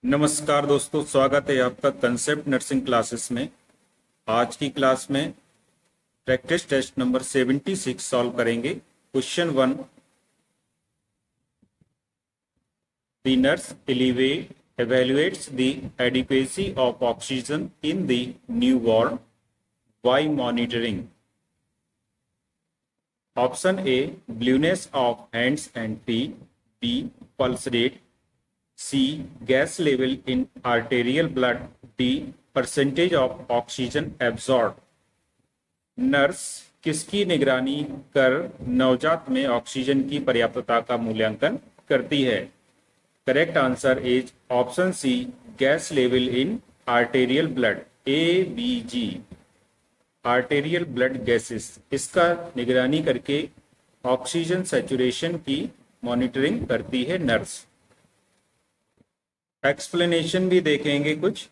नमस्कार दोस्तों, स्वागत है आपका कंसेप्ट नर्सिंग क्लासेस में। आज की क्लास में प्रैक्टिस टेस्ट नंबर 76 सॉल्व करेंगे। Question 1, the nurse evaluates the adequacy of oxygen in the newborn by monitoring option A, blueness of hands and feet, B, pulse rate, C, gas level in arterial blood, D, percentage of oxygen absorbed। Nurse किसकी निगरानी कर नवजात में oxygen की पर्याप्तता का मूल्यांकन करती है? Correct answer is option C, gas level in arterial blood, ABG, arterial blood gases. इसका निगरानी करके ऑक्सीजन सैचुरेशन की मॉनिटरिंग करती है नर्स। एक्सप्लेनेशन भी देखेंगे कुछ।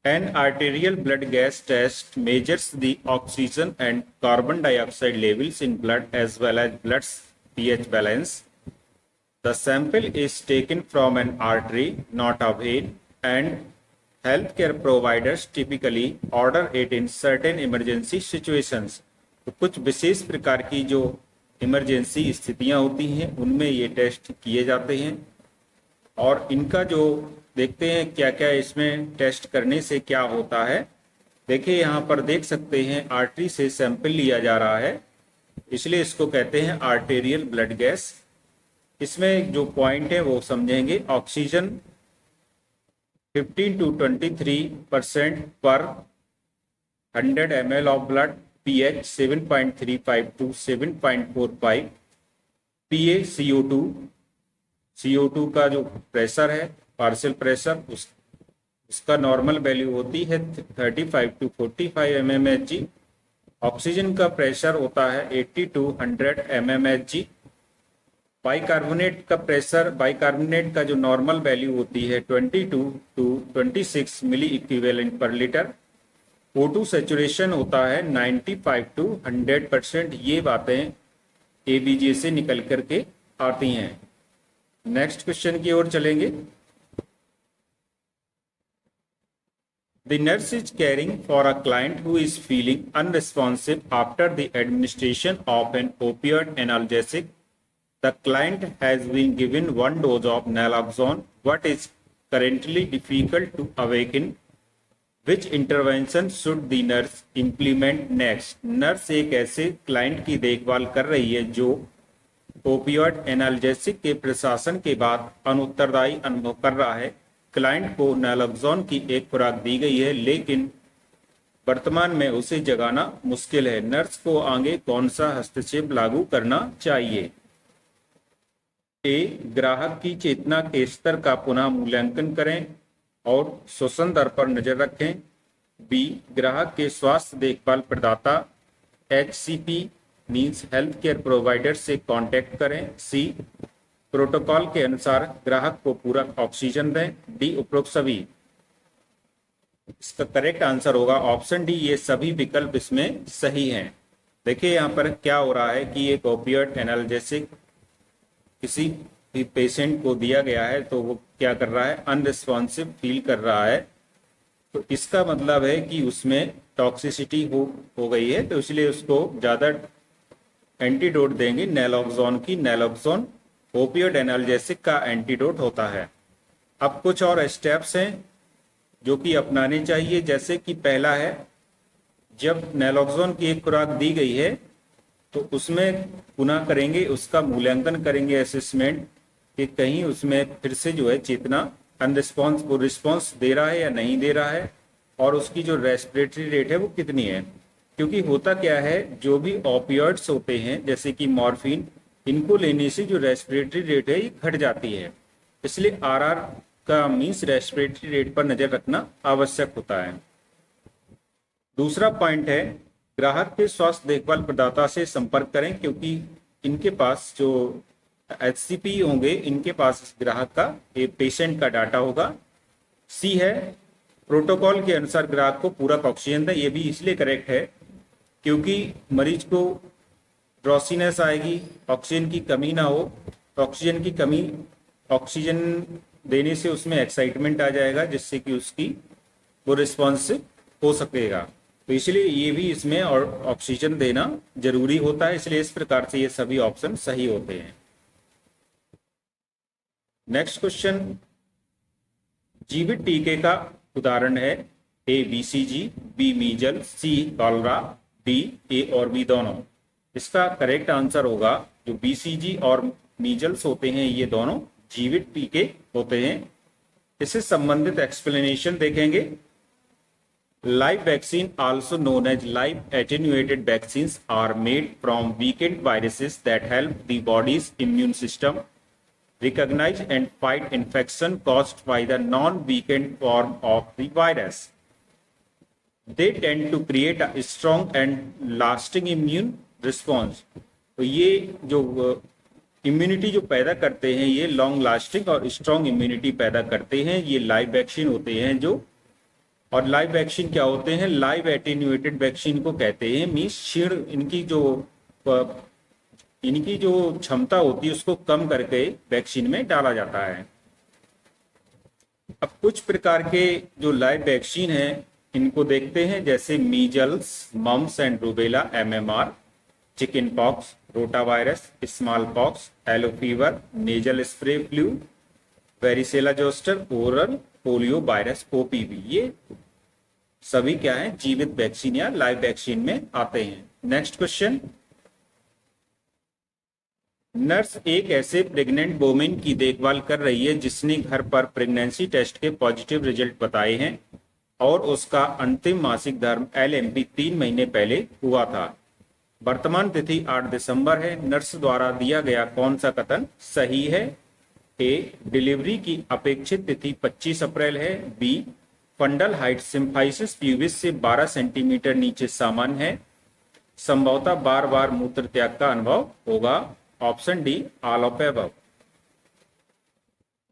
An arterial blood gas test measures the oxygen and carbon dioxide levels in blood as well as blood's pH balance. The sample is taken from an artery, not a vein, and healthcare providers typically order it in certain emergency situations. तो कुछ विशेष प्रकार की जो emergency स्थितियां होती हैं उनमें ये टेस्ट किए जाते हैं। और इनका जो देखते हैं क्या क्या इसमें टेस्ट करने से क्या होता है। देखिए यहाँ पर देख सकते हैं आर्टरी से सैंपल लिया जा रहा है, इसलिए इसको कहते हैं आर्टेरियल ब्लड गैस। इसमें जो पॉइंट है वो समझेंगे। ऑक्सीजन 15 to 23% पर 100 ml of blood, pH 7.35 to 7.45, PA CO2 का जो प्रेशर है, पार्शियल प्रेशर, उसका नॉर्मल वैल्यू होती है 35 to 45 mmHg। ऑक्सीजन का प्रेशर होता है 80 to 100 mmHg। बाइकार्बोनेट का प्रेशर, बाइकार्बोनेट का जो नॉर्मल वैल्यू होती है 22 to 26 milli equivalent per litre. O2 saturation होता है 95 to 100%। ये बातें ABG से निकल करके आती हैं। नेक्स्ट क्वेश्चन की ओर चलेंगे। The nurse is caring for a client who is feeling unresponsive after the administration of an opioid analgesic. The client has been given 1 dose of naloxone but is currently difficult to awaken. Which intervention should the nurse implement next? Nurse एक ऐसे client की देखभाल कर रही है जो opioid analgesic के प्रशासन के बाद अनुत्तरदायी अनुभव कर रहा है। क्लाइंट को नैलोक्सोन की एक खुराक दी गई है, लेकिन वर्तमान में उसे जगाना मुश्किल है। नर्स को आगे कौन सा हस्तक्षेप लागू करना चाहिए? ए, ग्राहक की चेतना के स्तर का पुनः मूल्यांकन करें और श्वसन दर पर नजर रखें। बी, ग्राहक के स्वास्थ्य देखभाल प्रदाता HCP means health care provider से कांटेक्ट करें। सी, प्रोटोकॉल के अनुसार ग्राहक को पूरक ऑक्सीजन दें। डी, उपरोक्त सभी। इसका करेक्ट आंसर होगा ऑप्शन डी, ये सभी विकल्प इसमें सही हैं। देखिए यहाँ पर क्या हो रहा है कि एक ओपियोइड एनाल्जेसिक किसी भी पेशेंट को दिया गया है तो वो क्या कर रहा है, अनरिस्पॉन्सिव फील कर रहा है। तो इसका मतलब है कि उसमें टॉक्सिसिटी हो गई है, तो इसलिए उसको ज़्यादा एंटीडोट देंगे नैलोक्सोन की। नैलोक्सोन ओपियोइड एनाल्जेसिक का एंटीडोट होता है। अब कुछ और स्टेप्स हैं जो कि अपनाने चाहिए, जैसे कि पहला है, जब नैलोक्सोन की एक खुराक दी गई है तो उसमें पुनः करेंगे, उसका मूल्यांकन करेंगे, असेसमेंट, कि कहीं उसमें फिर से जो है चेतना अनरिस्पॉन्स वो रिस्पॉन्स दे रहा है या नहीं दे रहा है, और उसकी जो रेस्पिरेटरी रेट है वो कितनी है। क्योंकि होता क्या है, जो भी ऑपियोइड्स होते हैं जैसे कि मॉर्फिन, इनको लेने से जो रेस्पिरेटरी रेट है ये घट जाती है। इसलिए RR का मीन्स रेस्पिरेटरी रेट पर नजर रखना आवश्यक होता है। दूसरा पॉइंट है, ग्राहक के स्वास्थ्य देखभाल प्रदाता से संपर्क करें, क्योंकि इनके पास जो HCP होंगे, इनके पास ग्राहक का, ये पेशेंट का डाटा होगा। सी है, प्रोटोकॉल के अनुसार ग्राहक को पूरक ऑक्सीजन दें। ये भी इसलिए करेक्ट है क्योंकि मरीज को ड्रॉसीनेस आएगी, ऑक्सीजन की कमी ना हो। ऑक्सीजन देने से उसमें एक्साइटमेंट आ जाएगा, जिससे कि उसकी वो रिस्पॉन्सिव हो सकेगा। तो इसलिए ये भी इसमें और ऑक्सीजन देना जरूरी होता है, इसलिए इस प्रकार से ये सभी ऑप्शन सही होते हैं। नेक्स्ट क्वेश्चन, जीवित टीके का उदाहरण है A BCG, B measles, C cholera, D A और बी दोनों। इसका करेक्ट आंसर होगा जो बीसीजी और मीजल्स होते हैं, ये दोनों जीवित टीके होते हैं। इससे संबंधित एक्सप्लेनेशन देखेंगे। Live vaccine also known as live attenuated vaccines are made from weakened viruses that help the body's immune system recognize and fight infection caused by the non-weakened form of the virus. They tend to create a strong and lasting immune response. तो ये जो immunity जो पैदा करते हैं, ये long lasting और strong immunity पैदा करते हैं। ये लाइव वैक्सीन होते हैं जो, और लाइव वैक्सीन क्या होते हैं, लाइव एटेन्यूएटेड वैक्सीन को कहते हैं। मीन्स क्षीण इनकी जो क्षमता होती है उसको कम करके वैक्सीन में डाला जाता है। अब कुछ प्रकार के जो लाइव वैक्सीन है इनको देखते हैं, जैसे measles, mumps and rubella MMR, chickenpox, rotavirus, smallpox, yellow fever, nasal spray flu, varicella zoster, oral polio virus OPV, ये सभी क्या है, जीवित वैक्सीन या लाइव वैक्सीन में आते हैं। नेक्स्ट क्वेश्चन, नर्स एक ऐसे प्रेग्नेंट वोमेन की देखभाल कर रही है जिसने घर पर प्रेगनेंसी टेस्ट के पॉजिटिव रिजल्ट बताए हैं और उसका अंतिम मासिक धर्म LMP 3 महीने पहले हुआ था। वर्तमान तिथि 8 दिसंबर है। नर्स द्वारा दिया गया कौन सा कथन सही है? ए, डिलीवरी की अपेक्षित तिथि 25 अप्रैल है। B, fundal height symphysis pubis से 12 सेंटीमीटर नीचे सामान्य है। संभवतः बार बार मूत्र त्याग का अनुभव होगा। Option D, all of above.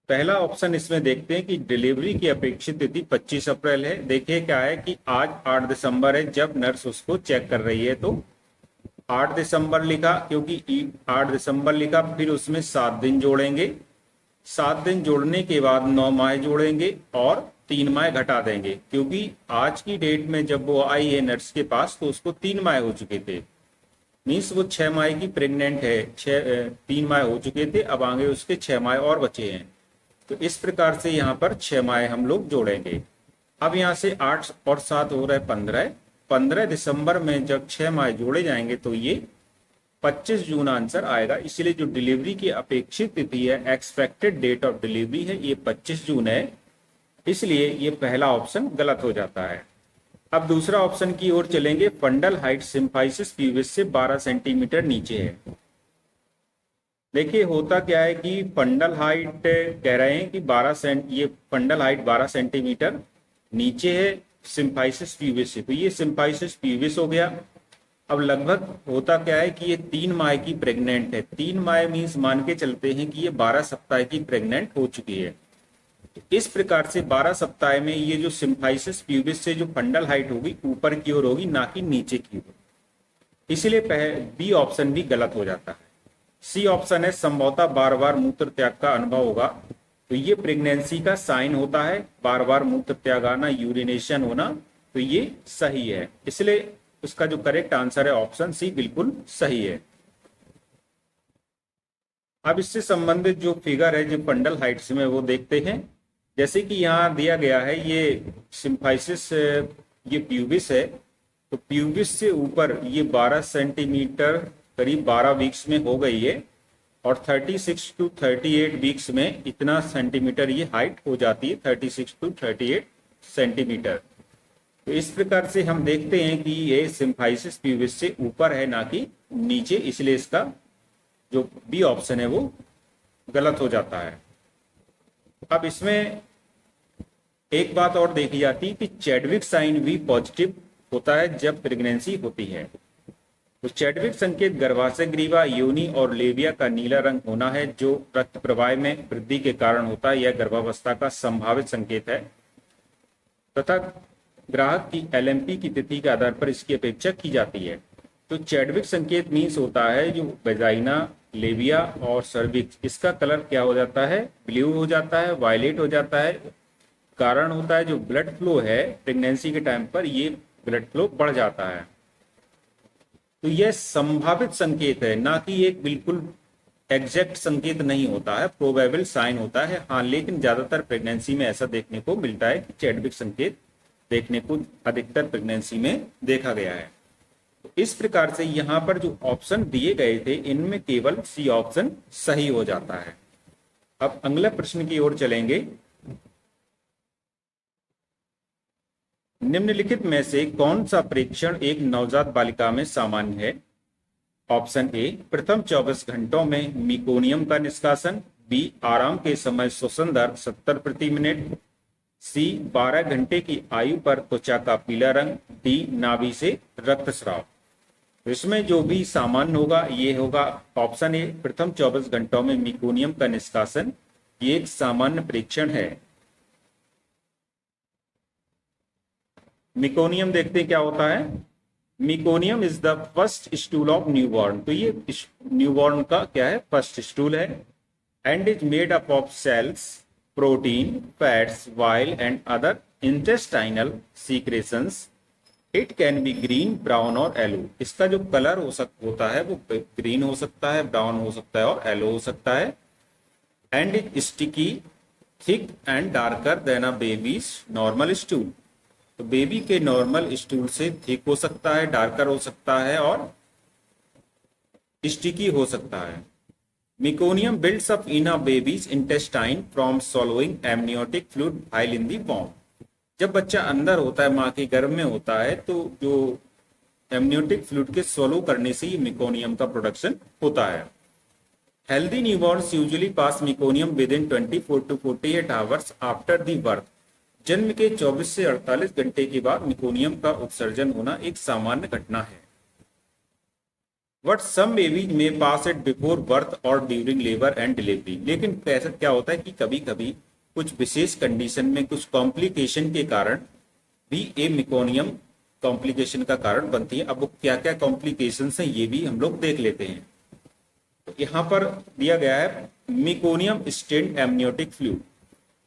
पहला ऑप्शन इसमें देखते हैं कि डिलीवरी की अपेक्षित तिथि 25 अप्रैल है। देखिए क्या है कि आज 8 दिसंबर है जब नर्स उसको चेक कर रही है, तो 8 दिसंबर लिखा, क्योंकि 8 दिसंबर लिखा, फिर उसमें 7 दिन जोड़ेंगे, 7 दिन जोड़ने के बाद 9 माह जोड़ेंगे और 3 माह घटा देंगे, क्योंकि आज की डेट में जब वो आई है नर्स के पास तो उसको 3 माह हो चुके थे। मीन्स वो 6 माह की प्रेग्नेंट है, 3 माह हो चुके थे, अब आगे उसके 6 माह और बचे हैं। तो इस प्रकार से यहाँ पर 6 माह हम लोग जोड़ेंगे। अब यहाँ से 8 और 7 हो रहा है 15। 15 दिसंबर में जब 6 माह जोड़े जाएंगे तो ये 25 जून आंसर आएगा। इसलिए जो डिलीवरी की अपेक्षित तिथि है, एक्सपेक्टेड डेट ऑफ डिलीवरी है, ये 25 जून है। इसलिए ये पहला ऑप्शन गलत हो जाता है। अब दूसरा ऑप्शन की ओर चलेंगे। फंडल हाइट सिम्फाइसिस प्यूबिस से 12 सेंटीमीटर नीचे है। देखिए होता क्या है कि फंडल हाइट कह रहे हैं कि ये फंडल हाइट 12 सेंटीमीटर नीचे है सिम्फाइसिस प्यूबिस से, तो ये सिम्फाइसिस प्यूबिस हो गया। अब लगभग होता क्या है कि ये 3 माह की प्रेग्नेंट है। 3 माह मीन्स मान के चलते हैं कि ये 12 सप्ताह की प्रेग्नेंट हो चुकी है। इस प्रकार से 12 सप्ताह में ये जो सिम्फाइसिस प्यूबिस से जो फंडल हाइट होगी ऊपर की ओर होगी, ना कि नीचे की ओर। इसलिए बी ऑप्शन भी गलत हो जाता है। सी ऑप्शन है संभवतः बार बार मूत्र त्याग का अनुभव होगा, तो ये प्रेगनेंसी का साइन होता है, बार बार मूत्र त्याग आना, यूरिनेशन होना, तो ये सही है। इसलिए उसका जो करेक्ट आंसर है ऑप्शन सी बिल्कुल सही है। अब इससे संबंधित जो फिगर है जो फंडल हाइट्स में, वो देखते हैं। जैसे कि यहाँ दिया गया है, ये सिम्फाइसिस, ये प्यूबिस है, तो प्यूबिस से ऊपर ये 12 सेंटीमीटर करीब 12 वीक्स में हो गई है, और 36 टू 38 वीक्स में इतना सेंटीमीटर ये हाइट हो जाती है, 36 टू 38 सेंटीमीटर। तो इस प्रकार से हम देखते हैं कि ये सिम्फाइसिस प्यूबिस से ऊपर है, ना कि नीचे, इसलिए इसका जो बी ऑप्शन है वो गलत हो जाता है। अब इसमें एक बात और देखी जाती है कि चैडविक साइन भी पॉजिटिव होता है जब प्रेगनेंसी होती है। तो चैडविक संकेत गर्भाशय ग्रीवा, योनि और लेबिया का नीला रंग होना है, जो रक्त प्रवाह में वृद्धि के कारण होता है। यह गर्भावस्था का संभावित संकेत है तथा ग्राहक की LMP की तिथि के आधार पर इसकी अपेक्षा की जाती है। तो चैडविक संकेत मीन्स होता है जो वेजाइना लेबिया और सर्विक्स, इसका कलर क्या हो जाता है, ब्लू हो जाता है, वायलेट हो जाता है। कारण होता है जो ब्लड फ्लो है प्रेगनेंसी के टाइम पर, ये ब्लड फ्लो बढ़ जाता है। तो यह संभावित संकेत है, ना कि एक बिल्कुल एग्जैक्ट संकेत नहीं होता है, प्रोबेबल साइन होता है। हाँ, लेकिन ज्यादातर प्रेगनेंसी में ऐसा देखने को मिलता है कि चैडविक संकेत देखने को अधिकतर प्रेगनेंसी में देखा गया है। तो इस प्रकार से यहाँ पर जो ऑप्शन दिए गए थे इनमें केवल सी ऑप्शन सही हो जाता है। अब अगले प्रश्न की ओर चलेंगे। निम्नलिखित में से कौन सा परीक्षण एक नवजात बालिका में सामान्य है? ऑप्शन ए, प्रथम 24 घंटों में मिकोनियम का निष्कासन। बी, आराम के समय श्वसन दर 70 प्रति मिनट। सी, 12 घंटे की आयु पर त्वचा का पीला रंग। डी, नाभि से रक्तस्राव। इसमें जो भी सामान्य होगा ये होगा ऑप्शन ए, प्रथम 24 घंटों में मिकोनियम का निष्कासन। ये एक सामान्य परीक्षण है। मिकोनियम देखते हैं क्या होता है। Meconium is the first stool of newborn. तो ये न्यूबॉर्न का क्या है, फर्स्ट स्टूल है। And is made up of cells, protein, fats, bile and other intestinal secretions. It can be green, brown और येलो। इसका जो कलर होता है वो ग्रीन हो सकता है, ब्राउन हो सकता है और येलो हो सकता है। And is sticky, thick and darker then a babies normal stool. तो बेबी के नॉर्मल स्टूल से थिक हो सकता है, डार्कर हो सकता है और स्टिकी हो सकता है। Meconium builds up in a baby's intestine from swallowing amniotic fluid while in the womb. जब बच्चा अंदर होता है, माँ के गर्भ में होता है, तो जो एमनियोटिक फ्लूइड के सोलो करने से ये मिकोनियम का प्रोडक्शन होता है। Healthy newborn's usually pass meconium with in 24 to 48 hours after the birth. जन्म के 24 से 48 घंटे के बाद मिकोनियम का उत्सर्जन होना एक सामान्य घटना है। But some babies may pass it before birth or during labor and delivery। लेकिन ऐसा क्या होता है कि कभी कभी कुछ विशेष कंडीशन में कुछ कॉम्प्लिकेशन के कारण भी ये मिकोनियम कॉम्प्लिकेशन का कारण बनती है। अब वो क्या क्या कॉम्प्लिकेशन हैं ये भी हम लोग देख लेते हैं। तो यहाँ पर दिया गया है meconium stained amniotic fluid.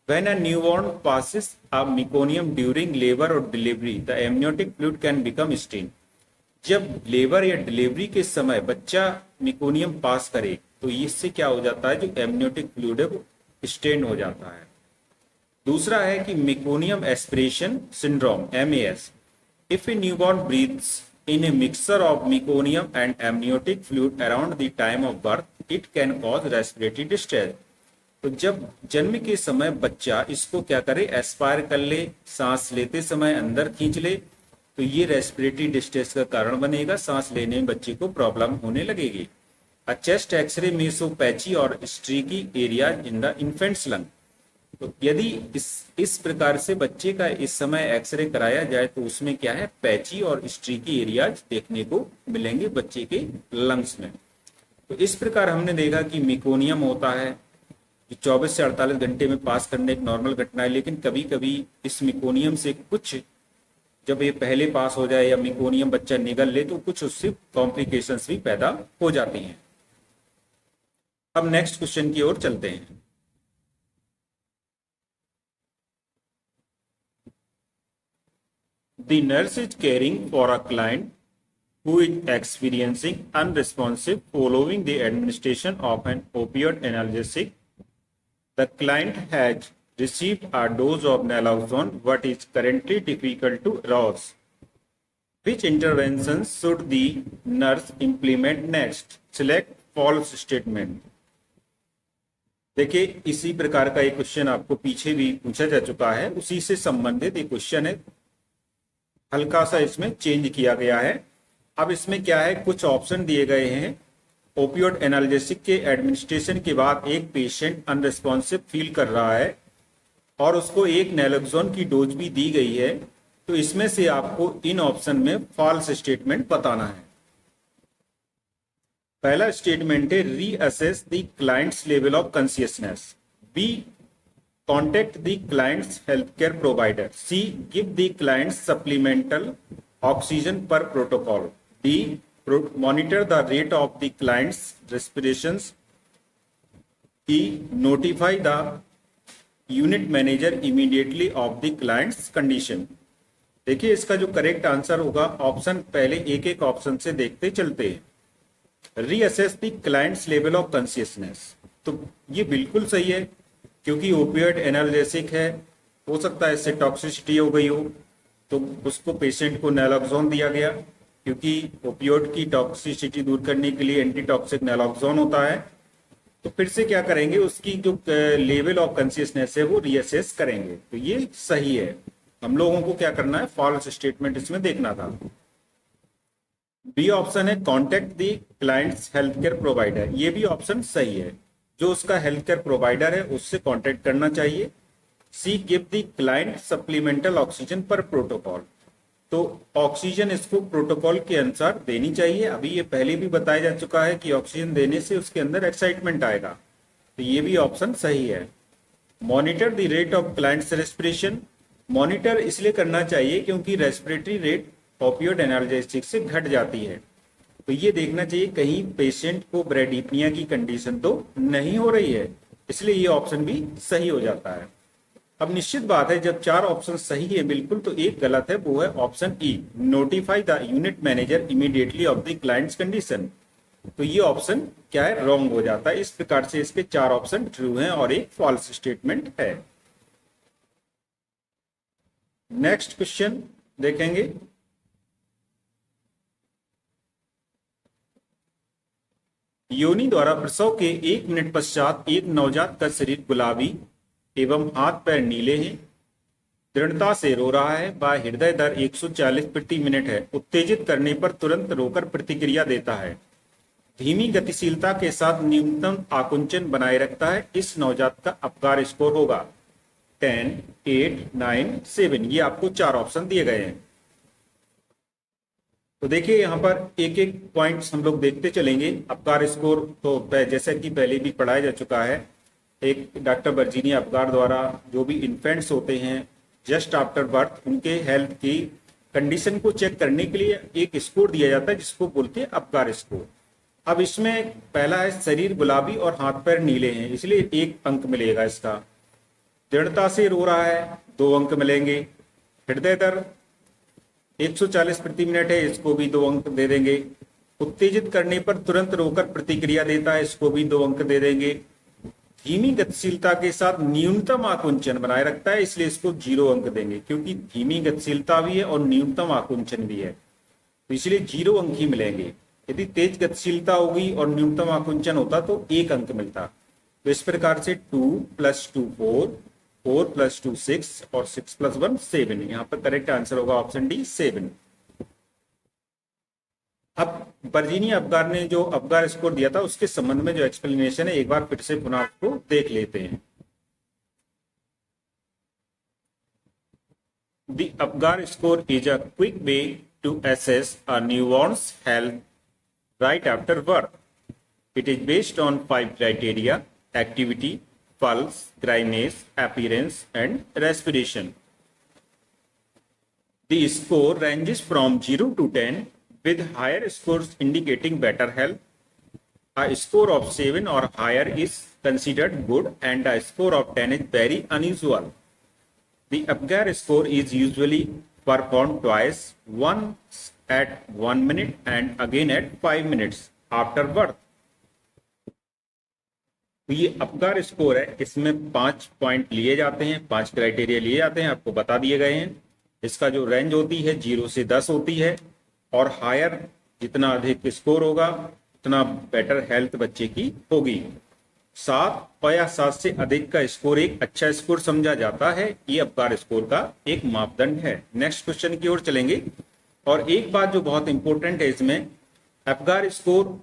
When a newborn passes a meconium during labor or delivery, the amniotic fluid can become stained। जब लेबर या डिलीवरी के समय बच्चा मिकोनियम पास करे तो इससे क्या हो जाता है, जो एमनियोटिक फ्लूइड है वो स्टेन हो जाता है। दूसरा है कि meconium aspiration syndrome, MAS। If a newborn breathes in a mixture of meconium and amniotic fluid around the time of birth, it can cause respiratory distress. तो जब जन्म के समय बच्चा इसको क्या करे, एस्पायर कर ले, सांस लेते समय अंदर खींच ले, तो ये रेस्पिरेटरी डिस्ट्रेस का कारण बनेगा, सांस लेने में बच्चे को प्रॉब्लम होने लगेगी। अ चेस्ट एक्सरे में सो पैची और streaky area in the infant's lung. तो यदि इस प्रकार से बच्चे का इस समय एक्सरे कराया जाए तो उसमें क्या है, पैची और स्ट्रीकी एरियाज देखने को मिलेंगे बच्चे के लंग्स में। तो इस प्रकार हमने देखा कि मिकोनियम होता है जो 24 से 48 घंटे में पास करने एक नॉर्मल घटना है, लेकिन कभी कभी इस मिकोनियम से कुछ, जब ये पहले पास हो जाए या मिकोनियम बच्चा निगल ले तो कुछ उससे कॉम्प्लिकेशंस भी पैदा हो जाती हैं। अब नेक्स्ट क्वेश्चन की ओर चलते हैं। The nurse is caring for a client who is experiencing unresponsive following the administration of an opioid analgesic. The client has received a dose of naloxone but is currently difficult to arouse. Which interventions should the nurse implement next? Select false statement। देखिए, इसी प्रकार का एक question आपको पीछे भी पूछा जा चुका है, उसी से संबंधित एक क्वेश्चन है, हल्का सा इसमें चेंज किया गया है। अब इसमें क्या है, कुछ ऑप्शन दिए गए हैं। ओपियोइड एनाल्जेसिक के एडमिनिस्ट्रेशन के बाद एक पेशेंट अनरेस्पॉन्सिव फील कर रहा है और उसको एक नैलोक्सोन की डोज भी दी गई है, तो इसमें से आपको इन ऑप्शन में फॉल्स स्टेटमेंट बताना है। पहला स्टेटमेंट है reassess the client's level of consciousness. B, contact the client's health care provider. C, give the client's supplemental oxygen per protocol. D, monitor the rate of the client's respirations. E. Notify the unit manager immediately of the client's condition. देखिए इसका जो correct answer होगा option, पहले एक एक option से देखते चलते हैं। Reassess the client's level of consciousness, तो ये बिल्कुल सही है क्योंकि ओपियोइड एनाल्जेसिक है, हो सकता है इससे टॉक्सिसिटी हो गई हो, तो उसको पेशेंट को नैलॉक्सोन दिया गया, क्योंकि ओपियोइड की टॉक्सिसिटी दूर करने के लिए एंटीटॉक्सिक नैलॉक्सोन होता है। तो फिर से क्या करेंगे, उसकी जो लेवल ऑफ कॉन्शियसनेस है वो रीअसेस करेंगे, तो ये सही है। हम लोगों को क्या करना है, फॉल्स स्टेटमेंट इसमें देखना था। बी ऑप्शन है contact the clients health care provider, ये भी ऑप्शन सही है, जो उसका हेल्थ केयर प्रोवाइडर है उससे कॉन्टेक्ट करना चाहिए। C give the client supplemental oxygen per protocol, तो ऑक्सीजन इसको प्रोटोकॉल के अनुसार देनी चाहिए। अभी ये पहले भी बताया जा चुका है कि ऑक्सीजन देने से उसके अंदर एक्साइटमेंट आएगा, तो ये भी ऑप्शन सही है। Monitor the rate of clients respiration, monitor इसलिए करना चाहिए क्योंकि रेस्पिरेटरी रेट ओपियोइड एनाल्जेसिक से घट जाती है, तो ये देखना चाहिए कहीं पेशेंट को ब्रेडीपनिया की कंडीशन तो नहीं हो रही है, इसलिए ये ऑप्शन भी सही हो जाता है। अब निश्चित बात है जब चार ऑप्शन सही है बिल्कुल, तो एक गलत है, वो है option E, notify the unit manager immediately of the clients condition, तो ये ऑप्शन क्या है, रॉन्ग हो जाता है। इस प्रकार से इसके चार ऑप्शन ट्रू हैं और एक फॉल्स स्टेटमेंट है। नेक्स्ट क्वेश्चन देखेंगे। योनि द्वारा प्रसव के 1 मिनट पश्चात एक नवजात का शरीर गुलाबी एवं हाथ पैर नीले हैं, दृढ़ता से रो रहा है, व हृदय दर 140 प्रति मिनट है, उत्तेजित करने पर तुरंत रोकर प्रतिक्रिया देता है, धीमी गतिशीलता के साथ न्यूनतम आकुंचन बनाए रखता है, इस नवजात का अपकार स्कोर होगा 10, 8, 9, 7। ये आपको चार ऑप्शन दिए गए हैं। तो देखिए यहाँ पर एक एक पॉइंट्स हम लोग देखते चलेंगे। अपकार स्कोर तो जैसा कि पहले भी पढ़ाया जा चुका है, एक डॉक्टर वर्जीनिया अपकार द्वारा जो भी इन्फेंट्स होते हैं जस्ट आफ्टर बर्थ, उनके हेल्थ की कंडीशन को चेक करने के लिए एक स्कोर दिया जाता है जिसको बोलते हैं अपकार स्कोर। अब इसमें पहला है शरीर गुलाबी और हाथ पैर नीले हैं, इसलिए 1 अंक मिलेगा इसका। दृढ़ता से रो रहा है, 2 अंक मिलेंगे। हृदय दर 140 प्रति मिनट है, इसको भी 2 अंक दे देंगे। उत्तेजित करने पर तुरंत रोकर प्रतिक्रिया देता है, इसको भी 2 अंक दे देंगे। धीमी गतिशीलता के साथ न्यूनतम आकुंचन बनाए रखता है, इसलिए इसको 0 अंक देंगे, क्योंकि धीमी गतिशीलता भी है और न्यूनतम आकुंचन भी है, तो इसलिए 0 अंक ही मिलेंगे। यदि तेज गतिशीलता होगी और न्यूनतम आकुंचन होता तो 1 अंक मिलता। तो इस प्रकार से 2 + 2 4, 4 + 2 6 और 6 + 1 7। यहाँ पर करेक्ट आंसर होगा ऑप्शन डी 7। अब वर्जीनिया अपकार ने जो अपकार स्कोर दिया था उसके संबंध में जो एक्सप्लेनेशन है एक बार फिर से पुनः आपको देख लेते हैं। The अपकार score is a quick way to assess a newborn's health right after birth. It is based on 5 criteria: activity, pulse, dryness, appearance, and respiration. The score ranges from 0 to 10, with higher scores indicating better health. A score of 7 or higher is considered good, and a score of 10 is very unusual. The Apgar score is usually performed twice, once at 1 minute and again at 5 minutes after birth. तो ये Apgar score है, इसमें 5 point लिए जाते हैं, 5 criteria लिए जाते हैं, आपको बता दिए गए हैं। इसका जो रेंज होती है 0 से 10 होती है, और हायर जितना अधिक स्कोर होगा उतना बेटर हेल्थ बच्चे की होगी। 7 या 7 से अधिक का स्कोर एक अच्छा स्कोर समझा जाता है, ये अपकार स्कोर का एक मापदंड है। नेक्स्ट क्वेश्चन की ओर चलेंगे। और एक बात जो बहुत इंपॉर्टेंट है इसमें, अपकार स्कोर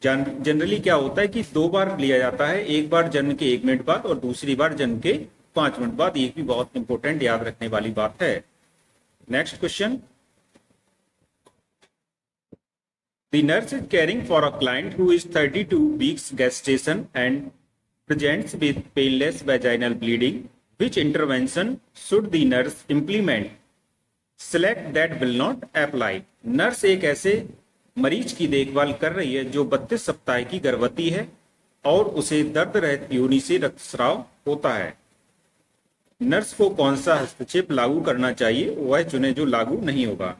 जनरली क्या होता है कि 2 बार लिया जाता है, एक बार जन्म के 1 मिनट बाद और दूसरी बार जन्म के 5 मिनट बाद। ये भी बहुत इंपॉर्टेंट याद रखने वाली बात है। Next question. The nurse is caring for a client who is 32 weeks gestation and presents with painless vaginal bleeding. Which intervention should the nurse implement? Select that will not apply. Nurse एक ऐसे मरीज की देखभाल कर रही है जो 32 सप्ताह की गर्भवती है और उसे दर्द रहित योनि से रक्तस्राव होता है। नर्स को कौन सा हस्तक्षेप लागू करना चाहिए, वह चुने जो लागू नहीं होगा।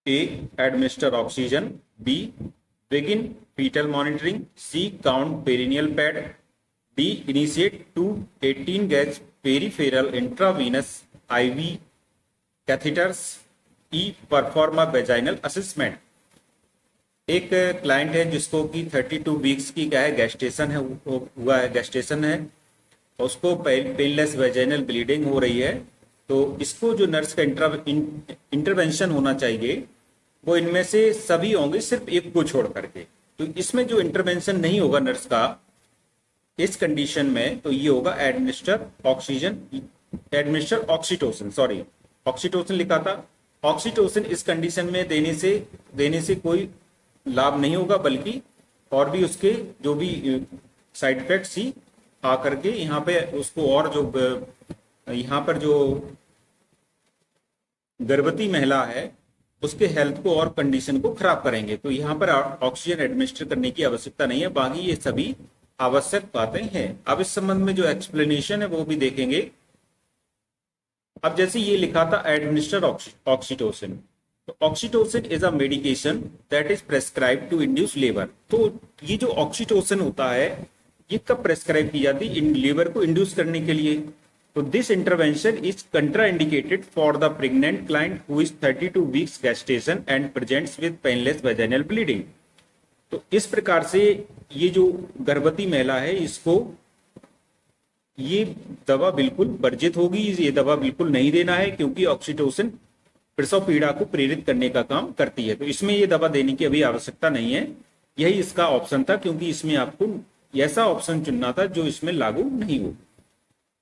A, administer oxygen. B, begin fetal monitoring. C, count perineal pad. D, initiate 218 gauge peripheral intravenous IV catheters. E, perform a vaginal assessment. एक क्लाइंट है जिसको कि 32 वीक्स की क्या है गैस्टेशन है, हुआ है, गैस्टेशन है, उसको पेनलेस वेजाइनल ब्लीडिंग हो रही है। तो इसको जो नर्स का इंटरवेंशन होना चाहिए वो इनमें से सभी होंगे सिर्फ एक को छोड़ करके। तो इसमें जो इंटरवेंशन नहीं होगा नर्स का इस कंडीशन में, तो ये होगा administer oxygen, administer oxytocin, sorry oxytocin लिखा था। ऑक्सीटोसिन इस कंडीशन में देने से कोई लाभ नहीं होगा, बल्कि और भी उसके जो भी साइड इफेक्ट्स ही आकर के यहाँ पे उसको और जो यहाँ पर जो गर्भवती महिला है उसके हेल्थ को और कंडीशन को खराब करेंगे। तो यहाँ पर ऑक्सीजन एडमिनिस्टर करने की आवश्यकता नहीं है, बाकी ये सभी आवश्यक बातें हैं। अब इस संबंध में जो एक्सप्लेनेशन है वो भी देखेंगे। अब जैसे ये लिखा था एडमिनिस्टर ऑक्सीटोसिन, तो oxytocin is a medication that is prescribe to induce labour. तो ये जो ऑक्सीटोसिन होता है ये कब प्रेस्क्राइब की जाती है, लेबर को इंड्यूस करने के लिए। तो this intervention is contraindicated for the pregnant client who is 32 weeks gestation and presents with painless vaginal bleeding. तो इस प्रकार से ये जो गर्भवती महिला है इसको ये दवा बिल्कुल वर्जित होगी, ये दवा बिल्कुल नहीं देना है, क्योंकि ऑक्सीटोसिन प्रसव पीड़ा को प्रेरित करने का काम करती है। तो इसमें ये दवा देने की अभी आवश्यकता नहीं है, यही इसका ऑप्शन था, क्योंकि इसमें आपको ऐसा ऑप्शन चुनना था जो इसमें लागू नहीं हो।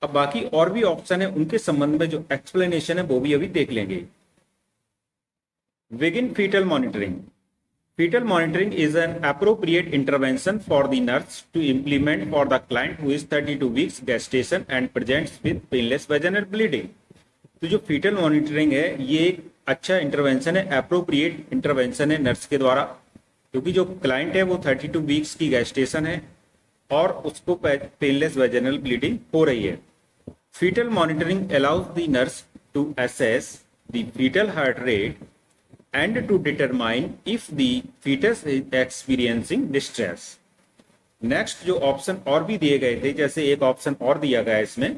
अब बाकी और भी ऑप्शन है उनके संबंध में जो एक्सप्लेनेशन है वो भी अभी देख लेंगे। Begin fetal monitoring. Fetal monitoring is an appropriate intervention for the nurse to implement for the client who is 32 weeks gestation and presents with painless vaginal bleeding. तो जो फीटल मॉनिटरिंग है ये एक अच्छा इंटरवेंशन है, अप्रोप्रिएट इंटरवेंशन है nurse के द्वारा, क्योंकि जो क्लाइंट है वो 32 वीक्स की गेस्टेशन है और उसको पेनलेस वेजिनल ब्लीडिंग हो रही है। Fetal monitoring allows the nurse to assess the fetal heart rate and to determine if the fetus is experiencing distress. Next जो ऑप्शन और भी दिए गए थे, जैसे एक ऑप्शन और दिया गया है इसमें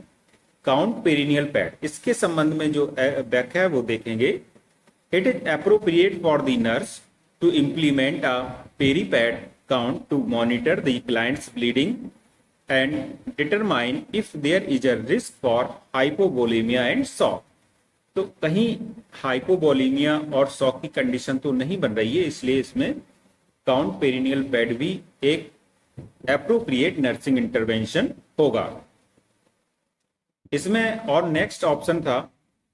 काउंट पेरिनियल पैड, इसके संबंध में जो व्याख्या है वो देखेंगे। It is appropriate for the nurse to implement a peri pad count to monitor the client's bleeding and determine if there is a risk for hypovolemia and shock. तो कहीं हाइपोवोलेमिया और शॉक की कंडीशन तो नहीं बन रही है, इसलिए इसमें काउंट पेरिनियल पैड भी एक एप्रोप्रिएट नर्सिंग इंटरवेंशन होगा। इसमें और नेक्स्ट ऑप्शन था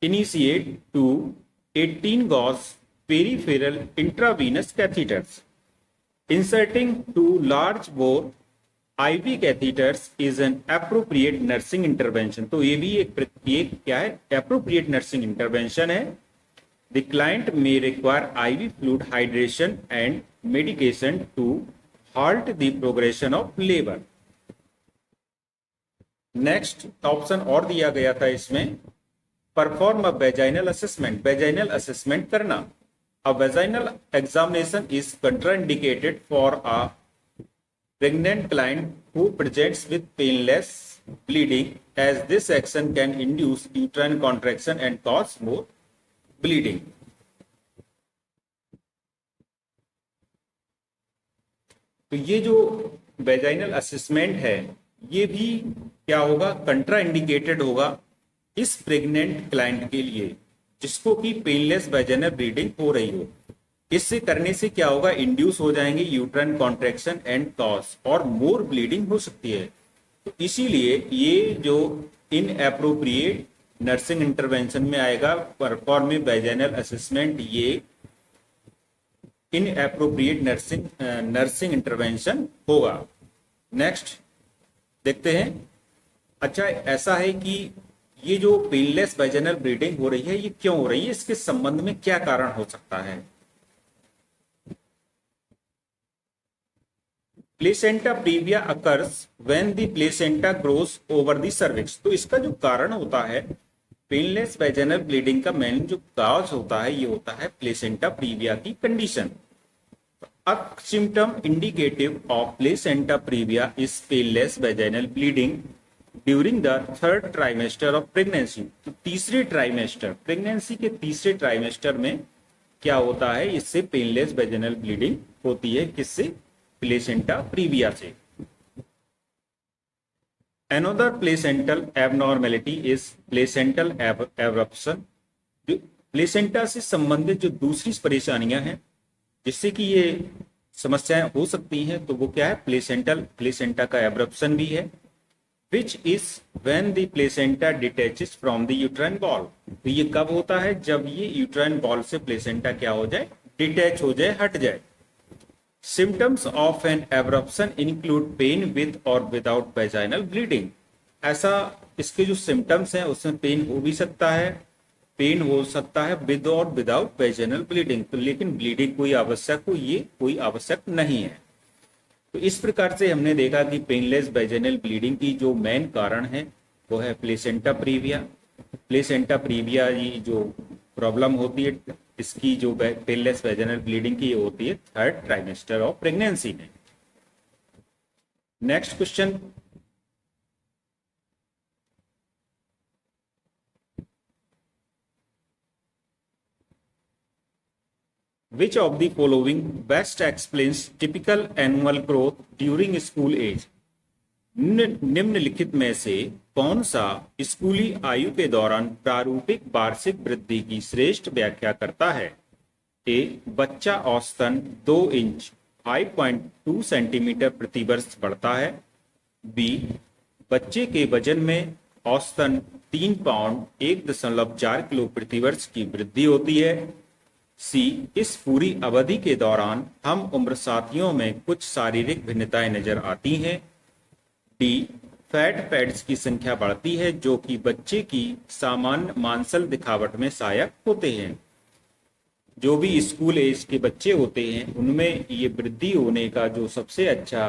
initiate two 18 gauge peripheral intravenous catheters. Inserting two large bore IV catheters is an appropriate nursing intervention. तो ये भी एक क्या है, एप्रोप्रिएट नर्सिंग इंटरवेंशन है। The client may require IV fluid hydration and medication to halt the progression of labor. Next option और दिया गया था इसमें perform a vaginal assessment, vaginal assessment करना। A vaginal examination is contraindicated for a pregnant client who presents with painless bleeding, as this action can induce uterine contraction and cause more bleeding. तो ये जो vaginal assessment है ये भी क्या होगा, कंट्रा indicated होगा इस प्रेग्नेंट क्लाइंट के लिए जिसको कि पेनलेस वेजाइनल ब्लीडिंग हो रही हो। इससे करने से क्या होगा, इंड्यूस हो जाएंगे यूट्राइन कॉन्ट्रैक्शन एंड कॉज और मोर ब्लीडिंग हो सकती है। तो इसीलिए ये जो इन एप्रोप्रिएट नर्सिंग इंटरवेंशन में आएगा परफॉर्म वेजाइनल असेसमेंट, ये इन एप्रोप्रिएट नर्सिंग इंटरवेंशन होगा। नेक्स्ट देखते हैं। अच्छा, ऐसा है कि ये जो पेनलेस वेजाइनल ब्लीडिंग हो रही है ये क्यों हो रही है, इसके संबंध में क्या कारण हो सकता है। Placenta previa occurs when the placenta grows over the cervix. तो इसका जो कारण होता है पेनलेस वैजाइनल ब्लीडिंग का मेन जो काज होता है ये होता है प्लेसेंटा प्रीविया की condition. A symptom indicative of placenta previa is painless vaginal bleeding during the third trimester of pregnancy। तो तीसरे ट्राइमेस्टर प्रेगनेंसी के तीसरे ट्राइमेस्टर में क्या होता है, इससे पेनलेस वेजिनल ब्लीडिंग होती है। किससे? प्लेसेंटा प्रीविया से। Another placental abnormality is placental abruption। जो प्लेसेंटा से संबंधित जो दूसरी परेशानियां हैं जिससे कि ये समस्याएं हो सकती हैं, तो वो क्या है? प्लेसेंटा का एब्रप्शन भी है। Which is when the placenta detaches from the uterine ball. तो ये कब होता है? जब ये यूट्राइन बॉल से प्लेसेंटा क्या हो जाए? डिटैच हो जाए, हट जाए। Symptoms of an abruption include pain with or without vaginal bleeding. ऐसा इसके जो सिम्टम्स हैं उसमें पेन हो भी सकता है, पेन हो सकता है with or without vaginal bleeding. तो लेकिन ब्लीडिंग कोई आवश्यक हो, ये कोई आवश्यक नहीं है। तो इस प्रकार से हमने देखा कि पेनलेस वेजिनल ब्लीडिंग की जो मेन कारण है वो है प्लेसेंटा प्रीविया। प्लेसेंटा प्रीविया ये जो प्रॉब्लम होती है इसकी जो पेनलेस वेजिनल ब्लीडिंग की होती है थर्ड ट्राइमेस्टर ऑफ प्रेगनेंसी में। Next question, Which of the following best explains typical annual growth during school age? निम्नलिखित में से कौन सा स्कूली आयु के दौरान प्रारूपिक वार्षिक वृद्धि की श्रेष्ठ व्याख्या करता है? ए, बच्चा औसतन 2 इंच 5.2 सेंटीमीटर प्रति वर्ष बढ़ता है। बी, बच्चे के वजन में औसतन 3 पाउंड 1.4 किलो प्रति वर्ष की वृद्धि होती है। सी, इस पूरी अवधि के दौरान हम उम्र साथियों में कुछ शारीरिक भिन्नताएं नजर आती हैं। डी, फैट पैड्स की संख्या बढ़ती है जो कि बच्चे की सामान्य मांसल दिखावट में सहायक होते हैं। जो भी स्कूल एज के बच्चे होते हैं उनमें ये वृद्धि होने का जो सबसे अच्छा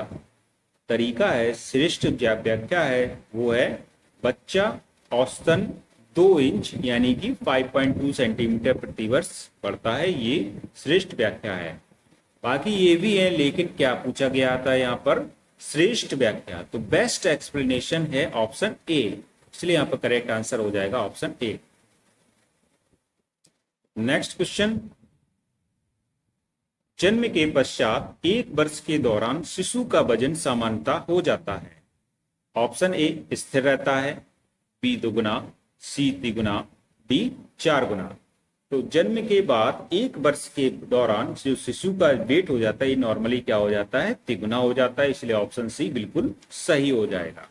तरीका है, श्रेष्ठ व्याख्या है, वो है बच्चा औसतन 2 इंच यानी कि 5.2 सेंटीमीटर प्रति वर्ष बढ़ता है। ये श्रेष्ठ व्याख्या है। बाकी ये भी है, लेकिन क्या पूछा गया था यहाँ पर? श्रेष्ठ व्याख्या। तो बेस्ट एक्सप्लेनेशन है ऑप्शन ए, इसलिए यहाँ पर करेक्ट आंसर हो जाएगा ऑप्शन ए। नेक्स्ट क्वेश्चन, जन्म के पश्चात 1 वर्ष के दौरान शिशु का वजन सामान्यतः हो जाता है। ऑप्शन ए, स्थिर रहता है। बी, 2 गुना। सी, 3 गुना। डी, 4 गुना। तो जन्म के बाद 1 वर्ष के दौरान जो शिशु का वेट हो जाता है ये नॉर्मली क्या हो जाता है? 3 गुना हो जाता है। इसलिए ऑप्शन सी बिल्कुल सही हो जाएगा।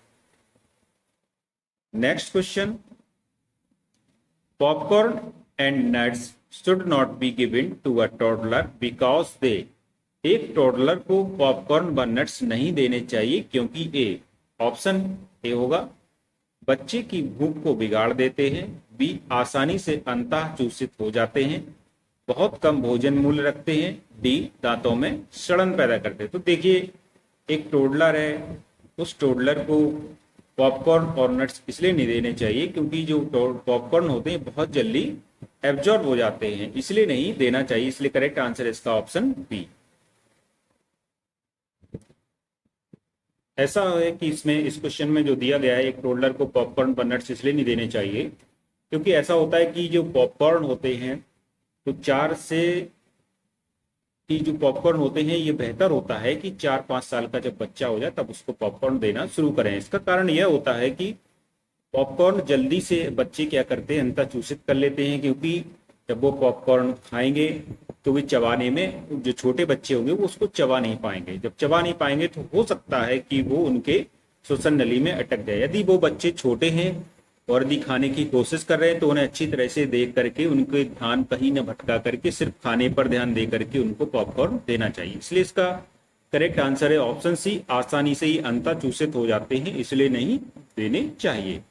Next question, popcorn and nuts should not be given to a toddler because they. एक टॉडलर को पॉपकॉर्न व नट्स नहीं देने चाहिए क्योंकि ए, ऑप्शन ए होगा, बच्चे की भूख को बिगाड़ देते हैं। बी, आसानी से अंतः चूसित हो जाते हैं। बहुत कम भोजन मूल्य रखते हैं। डी, दांतों में सड़न पैदा करते हैं। तो देखिए, एक टोडलर है, उस टोडलर को पॉपकॉर्न और नट्स इसलिए नहीं देने चाहिए क्योंकि जो पॉपकॉर्न होते हैं बहुत जल्दी एब्जॉर्ब हो जाते हैं, इसलिए नहीं देना चाहिए। इसलिए करेक्ट आंसर इसका ऑप्शन बी। ऐसा है कि इसमें इस क्वेश्चन में जो दिया गया है, एक टोडलर को पॉपकॉर्न व नट्स इसलिए नहीं देने चाहिए क्योंकि ऐसा होता है कि जो पॉपकॉर्न होते हैं तो 4 से कि जो पॉपकॉर्न होते हैं ये बेहतर होता है कि 4-5 साल का जब बच्चा हो जाए तब उसको पॉपकॉर्न देना शुरू करें। इसका कारण यह होता है कि पॉपकॉर्न जल्दी से बच्चे क्या करते हैं? अंतः चूसित कर लेते हैं, क्योंकि जब वो पॉपकॉर्न खाएंगे तो वे चबाने में, जो छोटे बच्चे होंगे वो उसको चबा नहीं पाएंगे। जब चबा नहीं पाएंगे तो हो सकता है कि वो उनके श्वसन नली में अटक जाए। यदि वो बच्चे छोटे हैं और यदि खाने की कोशिश कर रहे हैं तो उन्हें अच्छी तरह से देख करके उनके ध्यान कहीं न भटका करके सिर्फ खाने पर ध्यान दे करके उनको पॉपकॉर्न देना चाहिए। इसलिए इसका करेक्ट आंसर है ऑप्शन सी, आसानी से ही अंतः चूसित हो जाते हैं इसलिए नहीं देने चाहिए।